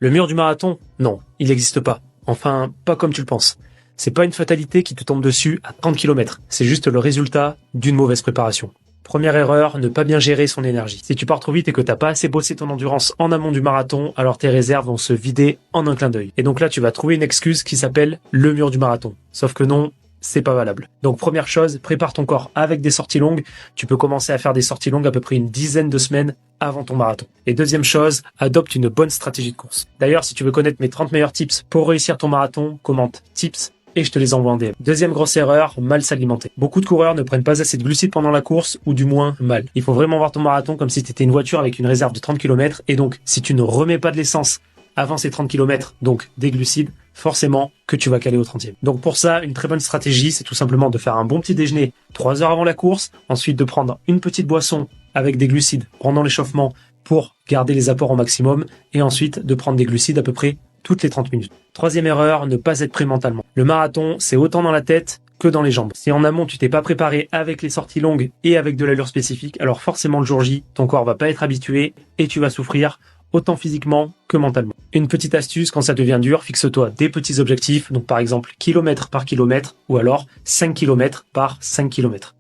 Le mur du marathon? Non, il n'existe pas. Enfin, pas comme tu le penses. C'est pas une fatalité qui te tombe dessus à 30 km. C'est juste le résultat d'une mauvaise préparation. Première erreur, ne pas bien gérer son énergie. Si tu pars trop vite et que t'as pas assez bossé ton endurance en amont du marathon, alors tes réserves vont se vider en un clin d'œil. Et donc là, tu vas trouver une excuse qui s'appelle le mur du marathon. Sauf que non, c'est pas valable. Donc première chose, prépare ton corps avec des sorties longues. Tu peux commencer à faire des sorties longues à peu près une dizaine de semaines avant ton marathon. Et deuxième chose, adopte une bonne stratégie de course. D'ailleurs, si tu veux connaître mes 30 meilleurs tips pour réussir ton marathon, commente tips et je te les envoie en DM. Deuxième grosse erreur, mal s'alimenter. Beaucoup de coureurs ne prennent pas assez de glucides pendant la course, ou du moins mal. Il faut vraiment voir ton marathon comme si tu étais une voiture avec une réserve de 30 km, et donc si tu ne remets pas de l'essence avant ces 30 km, donc des glucides, forcément que tu vas caler au 30e. Donc pour ça, une très bonne stratégie, c'est tout simplement de faire un bon petit déjeuner 3 heures avant la course, ensuite de prendre une petite boisson avec des glucides pendant l'échauffement pour garder les apports au maximum, et ensuite de prendre des glucides à peu près toutes les 30 minutes. Troisième erreur, ne pas être prêt mentalement. Le marathon, c'est autant dans la tête que dans les jambes. Si en amont, tu t'es pas préparé avec les sorties longues et avec de l'allure spécifique, alors forcément le jour J, ton corps va pas être habitué et tu vas souffrir autant physiquement que mentalement. Une petite astuce, quand ça devient dur, fixe-toi des petits objectifs, donc par exemple kilomètre par kilomètre ou alors 5 km par 5 km.